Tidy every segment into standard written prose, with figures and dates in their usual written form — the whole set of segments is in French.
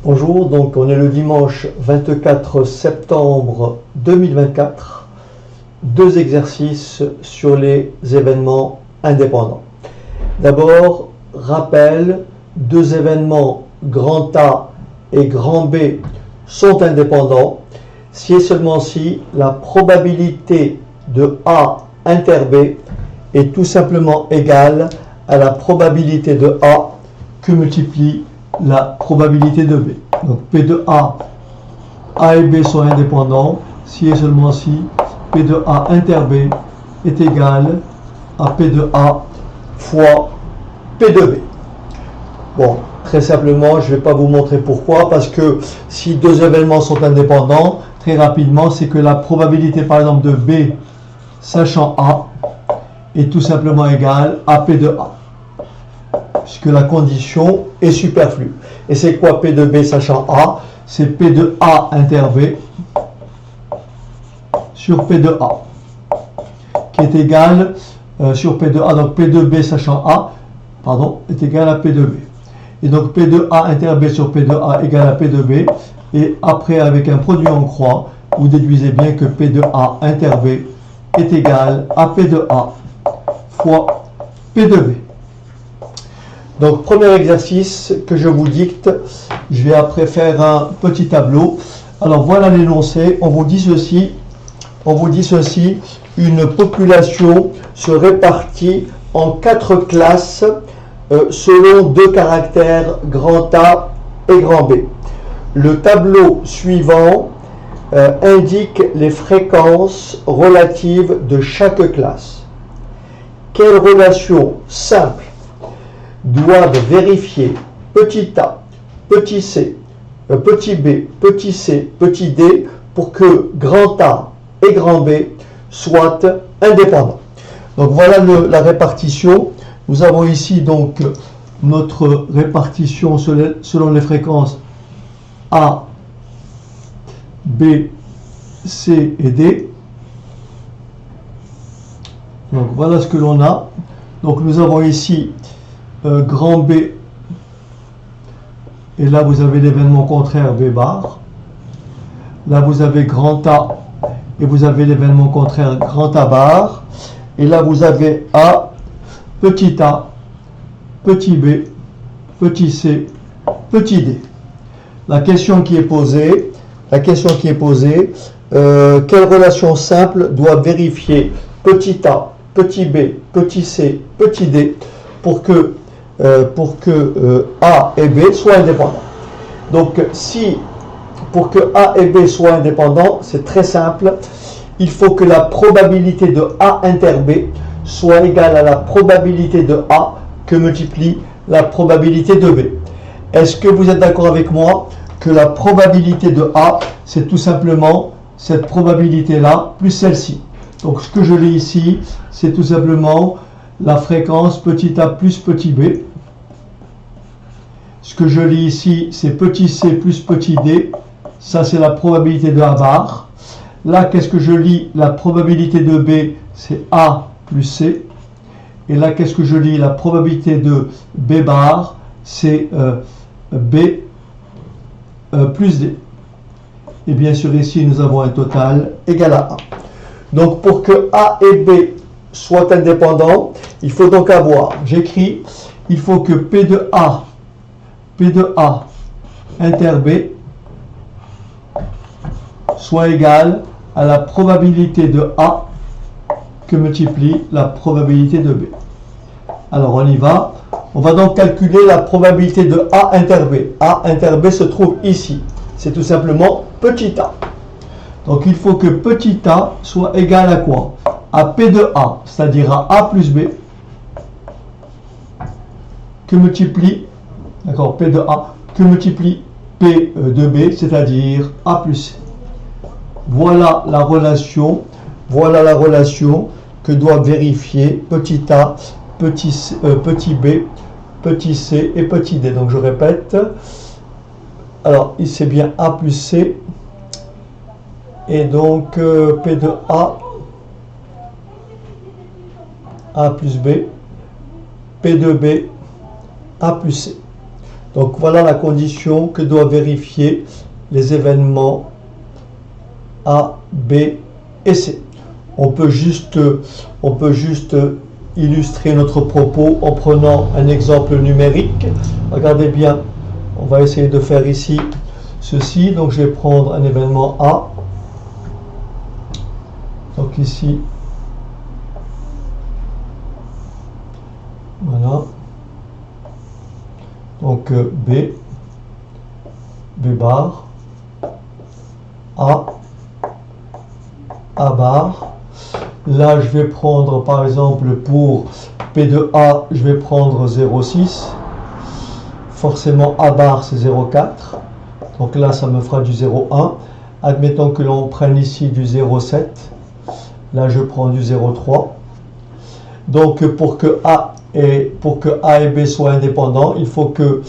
Bonjour, donc on est le dimanche 24 septembre 2024. Deux exercices sur les événements indépendants. D'abord, rappel, deux événements grand A et grand B sont indépendants si et seulement si la probabilité de A inter B est tout simplement égale à la probabilité de A que multiplie la probabilité de B. Donc P de A et B sont indépendants si et seulement si P de A inter B est égal à P de A fois P de B. Bon, très simplement, je ne vais pas vous montrer pourquoi, parce que si deux événements sont indépendants, très rapidement, c'est que la probabilité, par exemple, de B, sachant A, est tout simplement égale à P de A, puisque la condition est superflue. Et c'est quoi P de B sachant A? C'est P de A inter B sur P de A, qui est égal sur P de A, donc P de B sachant A, est égal à P de B. Et donc P de A inter B sur P de A égale à P de B. Et après, avec un produit en croix, vous déduisez bien que P de A inter B est égal à P de A fois P de B. Donc, premier exercice que je vous dicte, je vais après faire un petit tableau. Alors, voilà l'énoncé. On vous dit ceci, une population se répartit en 4 classes selon deux caractères grand A et grand B. Le tableau suivant indique les fréquences relatives de chaque classe. Quelles relations simples doivent vérifier petit a, petit c, petit b, petit c, petit d pour que grand A et grand B soient indépendants. Donc voilà la répartition. Nous avons ici donc notre répartition selon les fréquences A, B, C et D. Donc voilà ce que l'on a. Donc nous avons ici grand B, et là vous avez l'événement contraire B bar. Là vous avez grand A, et vous avez l'événement contraire grand A bar. Et là vous avez A, petit a, petit b, petit c, petit d. La question qui est posée, quelle relation simple doit vérifier petit a, petit b, petit c, petit d pour que A et B soient indépendants. Donc pour que A et B soient indépendants, c'est très simple, il faut que la probabilité de A inter B soit égale à la probabilité de A que multiplie la probabilité de B. Est-ce que vous êtes d'accord avec moi que la probabilité de A, c'est tout simplement cette probabilité-là plus celle-ci? Donc ce que je lis ici, c'est tout simplement la fréquence petit a plus petit b. Ce que je lis ici, c'est petit c plus petit d. Ça, c'est la probabilité de A bar. Là, qu'est-ce que je lis? La probabilité de B, c'est A plus C. Et là, qu'est-ce que je lis? La probabilité de B bar, c'est B plus D. Et bien sûr, ici, nous avons un total égal à A. Donc, pour que A et B soient indépendants, il faut donc avoir, j'écris, il faut que P de A inter B soit égal à la probabilité de A que multiplie la probabilité de B. Alors on y va. On va donc calculer la probabilité de A inter B. A inter B se trouve ici. C'est tout simplement petit a. Donc il faut que petit a soit égal à quoi? À P de A, c'est-à-dire à A plus B, que multiplie, d'accord, P de A, que multiplie P de B, c'est-à-dire A plus C. Voilà la relation que doivent vérifier petit a, petit b, petit c et petit d. Donc je répète, alors ici c'est bien A plus C, et donc P de A plus B, P de B, A plus C. Donc voilà la condition que doivent vérifier les événements A, B et C. On peut juste illustrer notre propos en prenant un exemple numérique. Regardez bien, on va essayer de faire ici ceci. Donc je vais prendre un événement A. Donc ici, voilà. Donc B, B bar, A bar. Là, je vais prendre, par exemple, pour P de A, je vais prendre 0,6. Forcément, A bar, c'est 0,4. Donc là, ça me fera du 0,1. Admettons que l'on prenne ici du 0,7. Là, je prends du 0,3. Donc, pour que A et B soient indépendants, il faut que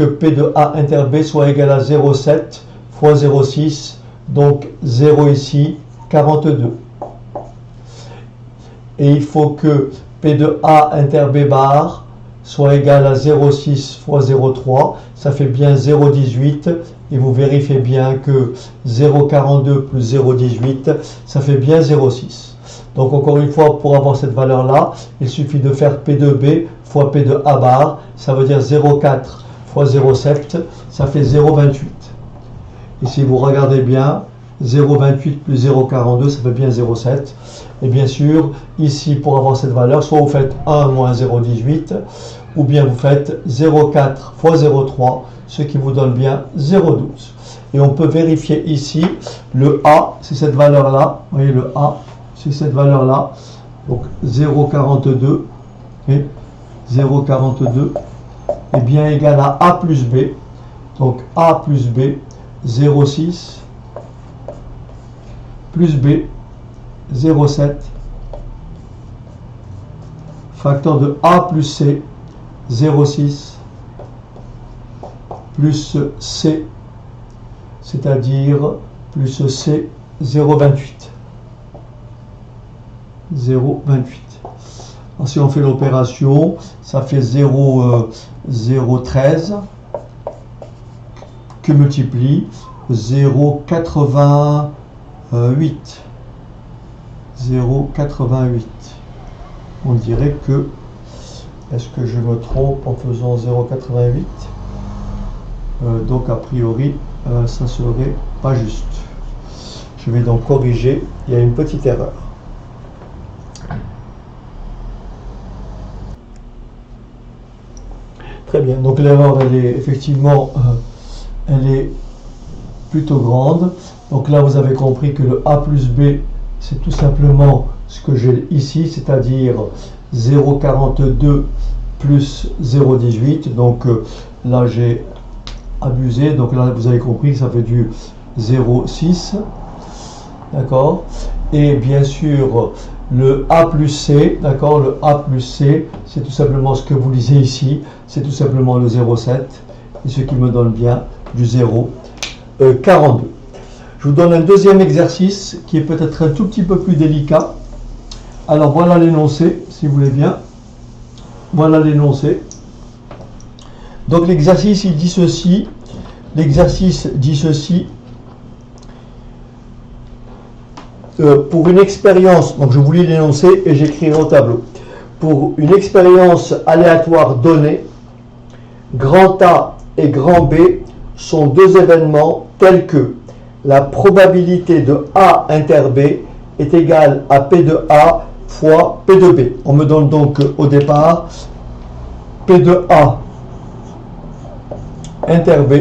P de A inter B soit égal à 0,7 fois 0,6. Donc, 0 ici, 42. Et il faut que P de A inter B bar soit égal à 0,6 fois 0,3. Ça fait bien 0,18. Et vous vérifiez bien que 0,42 plus 0,18, ça fait bien 0,6. Donc encore une fois, pour avoir cette valeur-là, il suffit de faire P de B fois P de A bar. Ça veut dire 0,4 fois 0,7, ça fait 0,28. Et si vous regardez bien, 0,28 plus 0,42, ça fait bien 0,7. Et bien sûr, ici, pour avoir cette valeur, soit vous faites 1 moins 0,18, ou bien vous faites 0,4 fois 0,3, ce qui vous donne bien 0,12. Et on peut vérifier ici, le A, c'est cette valeur-là. Vous voyez, le A, c'est cette valeur-là. Donc 0,42, et 0,42 est bien égal à A plus B. Donc A plus B, 0,6 plus B, 0,7, facteur de A plus C, 0,6, plus C, c'est-à-dire plus C, 0,28. 0,28. Si on fait l'opération, ça fait 0,13 que multiplie 0,88. 0,88. On dirait que, est-ce que je me trompe en faisant 0,88? Donc a priori, ça serait pas juste. Je vais donc corriger, il y a une petite erreur. Très bien, donc l'erreur, elle est effectivement, elle est plutôt grande. Donc là, vous avez compris que le A plus B, c'est tout simplement ce que j'ai ici, c'est-à-dire 0,42 plus 0,18. Donc là, j'ai abusé. Donc là, vous avez compris que ça fait du 0,6. D'accord? Et bien sûr, le A plus C, d'accord? Le A plus C, c'est tout simplement ce que vous lisez ici. C'est tout simplement le 0,7. Et ce qui me donne bien du 0,42. Je vous donne un deuxième exercice qui est peut-être un tout petit peu plus délicat. Alors voilà l'énoncé, si vous voulez bien. Voilà l'énoncé. Donc l'exercice, il dit ceci. L'exercice dit ceci. Pour une expérience, donc je vous lis l'énoncé et j'écrirai au tableau. Pour une expérience aléatoire donnée, grand A et grand B sont deux événements tels que la probabilité de A inter B est égale à P de A fois P de B. On me donne donc au départ P de A inter B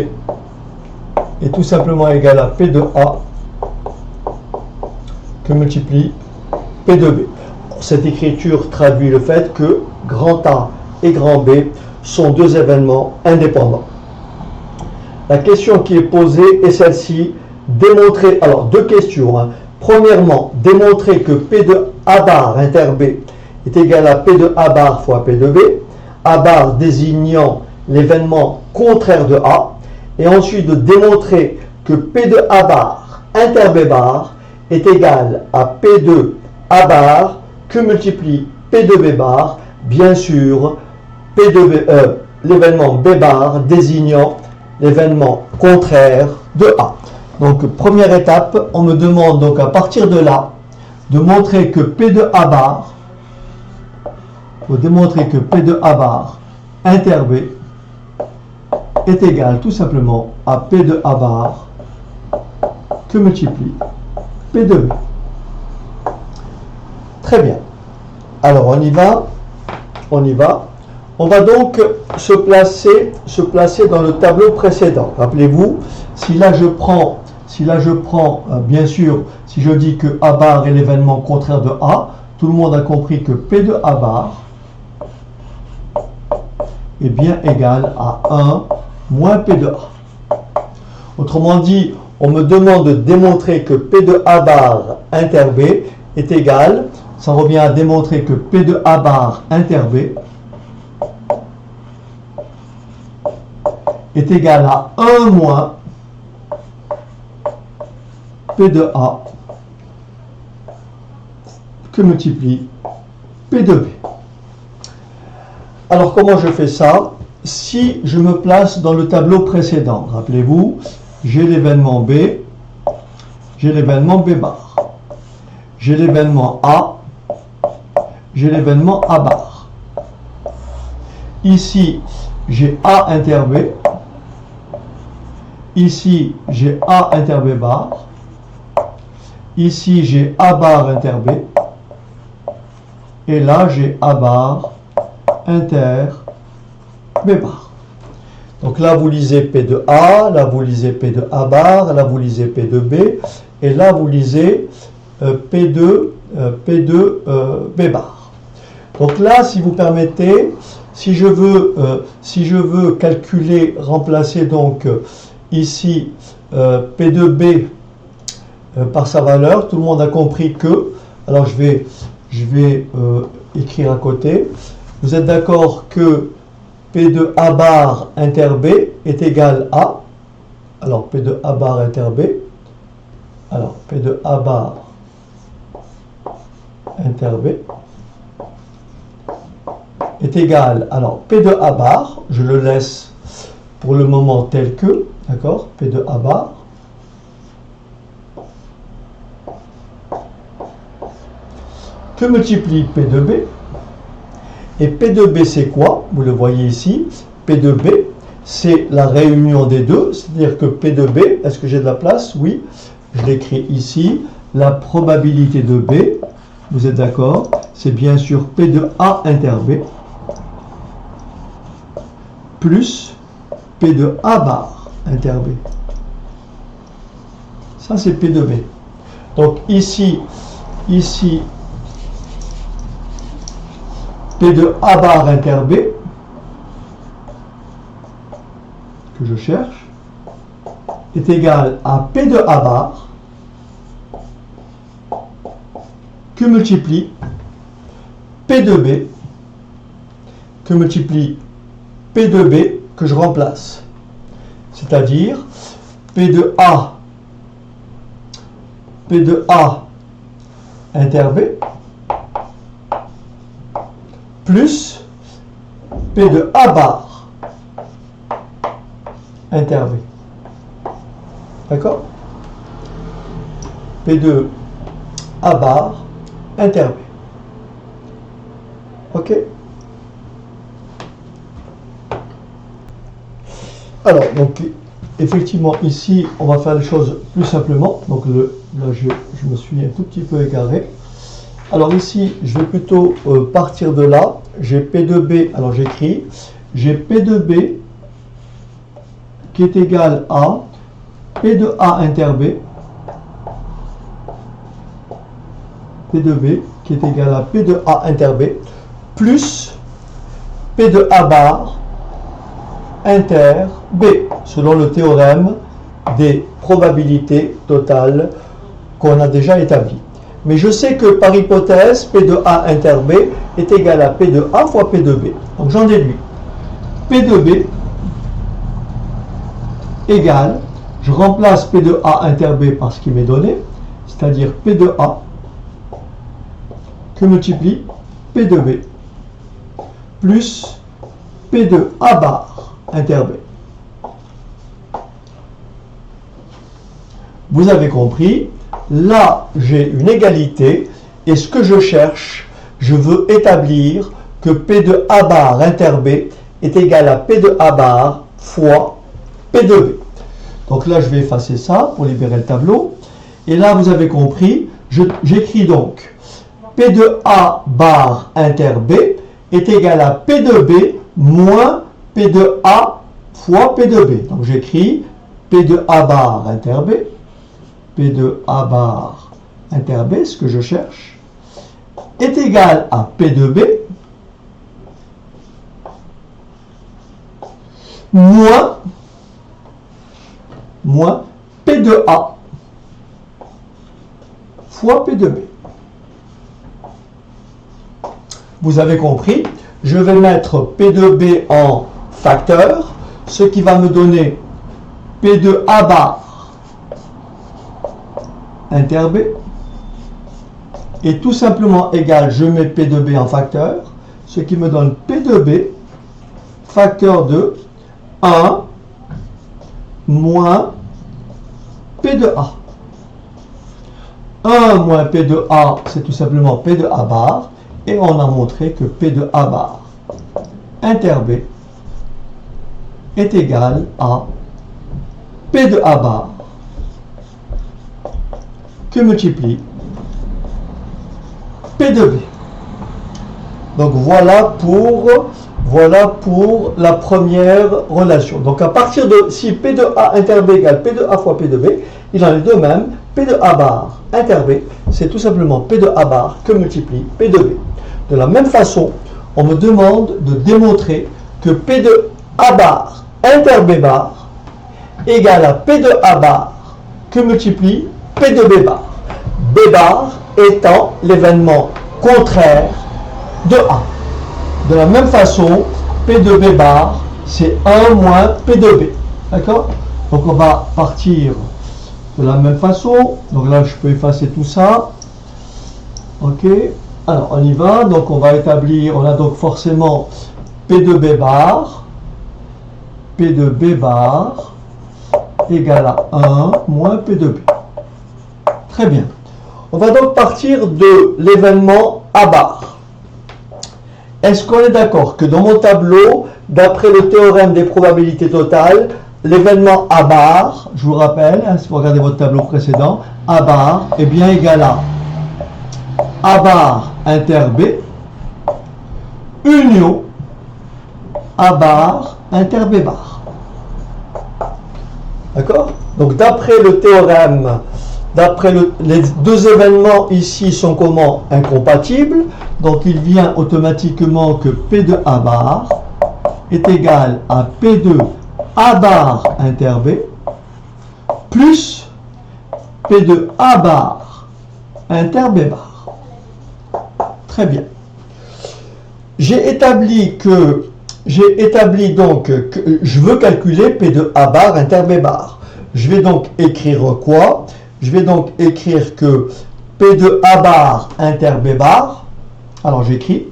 est tout simplement égal à P de A que multiplie P de B. Cette écriture traduit le fait que grand A et grand B sont deux événements indépendants. La question qui est posée est celle-ci. Démontrer, alors deux questions. Premièrement, démontrer que P de A bar inter B est égal à P de A bar fois P de B, A bar désignant l'événement contraire de A, et ensuite de démontrer que P de A bar inter B bar est égal à P de A bar que multiplie P de B bar, bien sûr, l'événement B bar désignant l'événement contraire de A. Donc première étape, on me demande donc à partir de là de montrer que P de A bar, pour démontrer que P de A bar inter B est égal tout simplement à P de A bar que multiplie P de B. Très bien. Alors on y va. On va donc se placer dans le tableau précédent. Rappelez-vous, si là je prends, bien sûr, si je dis que A bar est l'événement contraire de A, tout le monde a compris que P de A bar est bien égal à 1 moins P de A. Autrement dit, on me demande de démontrer que P de A bar inter B est égal, ça revient à démontrer que P de A bar inter B est égal à 1 moins P de A que multiplie P de B. Alors comment je fais ça? Si je me place dans le tableau précédent, rappelez-vous, j'ai l'événement B, j'ai l'événement B bar, j'ai l'événement A, j'ai l'événement A bar. Ici, j'ai A inter B, ici j'ai A inter B bar, ici j'ai A bar inter B, et là j'ai A bar inter B bar. Donc là vous lisez P de A, là vous lisez P de A bar, là vous lisez P de B, et là vous lisez P de B bar. Donc là, si vous permettez, si je veux calculer, remplacer donc ici P de B par sa valeur, tout le monde a compris que, alors je vais écrire à côté, vous êtes d'accord que P de A bar inter B est égal à, alors P de A bar inter B, alors P de A bar inter B est égal, alors P de A bar, je le laisse pour le moment tel que, d'accord, P de A bar, que multiplie P de B, et P de B c'est quoi? Vous le voyez ici, P de B c'est la réunion des deux, c'est-à-dire que P de B, est-ce que j'ai de la place? Oui, je l'écris ici, la probabilité de B, vous êtes d'accord, c'est bien sûr P de A inter B, plus P de A bar inter B. Ça c'est P de B. Donc ici, P de A bar inter B, que je cherche, est égal à P de A bar, que multiplie P de B, que multiplie P de B, que je remplace. C'est-à-dire P de A inter B, plus P de A bar inter B. D'accord? P de A bar inter B. Ok? Alors, donc, effectivement, ici, on va faire les choses plus simplement. Donc, là, je me suis un tout petit peu égaré. Alors, ici, je vais plutôt partir de là. J'ai P de B, alors j'écris, j'ai P de B qui est égal à P de A inter B, P de B qui est égal à P de A inter B, plus P de A bar inter B, selon le théorème des probabilités totales qu'on a déjà établi. Mais je sais que par hypothèse, P de A inter B est égal à P de A fois P de B. Donc j'en déduis P de B égale, je remplace P de A inter B par ce qui m'est donné, c'est-à-dire P de A que multiplie P de B plus P de A bar inter B. Vous avez compris, là j'ai une égalité et ce que je cherche, je veux établir que P de A bar inter B est égal à P de A bar fois P de B. Donc là je vais effacer ça pour libérer le tableau. Et là vous avez compris, j'écris donc P de A bar inter B est égal à P de B moins P de A fois P de B. Donc j'écris P de A bar inter B, P de A bar inter B, ce que je cherche, est égal à P de B moins P de A fois P de B. Vous avez compris, je vais mettre P de B en facteur, ce qui va me donner P de A bar inter B est tout simplement égal, je mets P de B en facteur, ce qui me donne P de B facteur de 1 moins P de A. 1 moins P de A, c'est tout simplement P de A bar, et on a montré que P de A bar inter B est égal à P de A bar que multiplie P de B. Donc voilà pour la première relation. Donc à partir de, si P de A inter B égale P de A fois P de B, il en est de même, P de A bar inter B, c'est tout simplement P de A bar que multiplie P de B. De la même façon, on me demande de démontrer que P de A bar inter B bar égale à P de A bar que multiplie P de B bar. B bar étant l'événement contraire de A. De la même façon, P de B bar, c'est 1 moins P de B. D'accord? Donc on va partir de la même façon. Donc là, je peux effacer tout ça. Ok. Alors, on y va. Donc on va établir, on a donc forcément P de B bar égale à 1 moins P de B. Très bien. On va donc partir de l'événement A bar. Est-ce qu'on est d'accord que dans mon tableau, d'après le théorème des probabilités totales, l'événement A bar, je vous rappelle, si vous regardez votre tableau précédent, A bar est bien égal à A bar inter B union A bar inter B bar. D'accord? Donc d'après le théorème, les deux événements ici sont comment? Incompatibles. Donc il vient automatiquement que P de A bar est égal à P de A bar inter B plus P de A bar inter B bar. Très bien. J'ai établi donc que je veux calculer P de A bar inter B bar. Je vais donc écrire quoi? Je vais donc écrire que P de A bar inter B bar, alors j'écris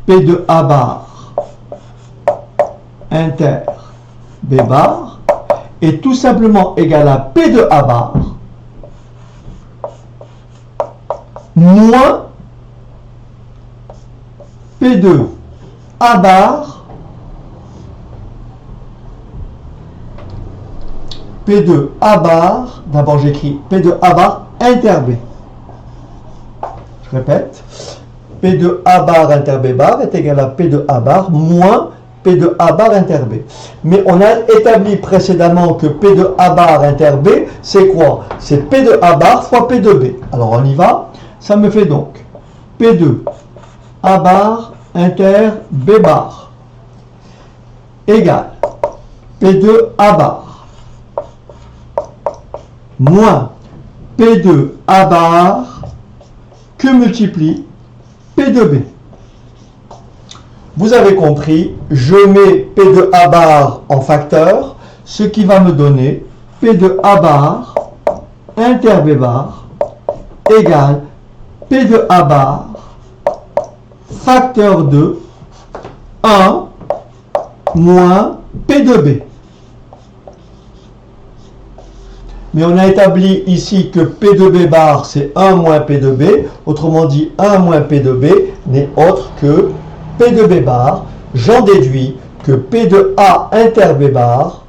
P de A bar inter B bar est tout simplement égal à P de A bar moins P de A bar P de A bar, d'abord j'écris P de A bar inter B. Je répète, P de A bar inter B bar est égal à P de A bar moins P de A bar inter B. Mais on a établi précédemment que P de A bar inter B, c'est quoi? C'est P de A bar fois P de B. Alors on y va, ça me fait donc P de A bar inter B bar égale P de A bar moins P de A bar que multiplie P de B. Vous avez compris, je mets P de A bar en facteur, ce qui va me donner P de A bar inter B bar égale P de A bar facteur de 1 moins P de B. Mais on a établi ici que P de B bar, c'est 1 moins P de B. Autrement dit, 1 moins P de B n'est autre que P de B bar. J'en déduis que P de A inter B bar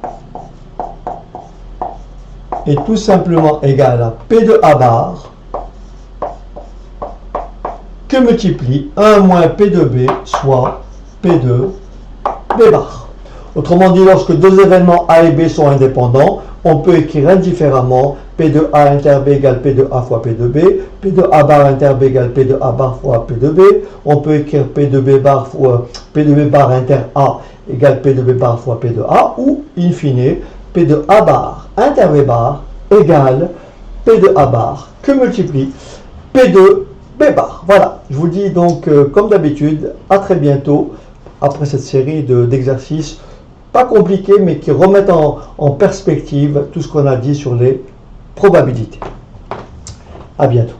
est tout simplement égal à P de A bar que multiplie 1 moins P de B, soit P de B bar. Autrement dit, lorsque deux événements A et B sont indépendants, on peut écrire indifféremment P de A inter B égale P de A fois P de B, P de A bar inter B égale P de A bar fois P de B, on peut écrire P de B bar fois P de B bar inter A égale P de B bar fois P de A, ou, in fine, P de A bar inter B bar égale P de A bar que multiplie P de B bar. Voilà, je vous dis donc, comme d'habitude, à très bientôt après cette série d'exercices pas compliqués, mais qui remettent en perspective tout ce qu'on a dit sur les probabilités. À bientôt.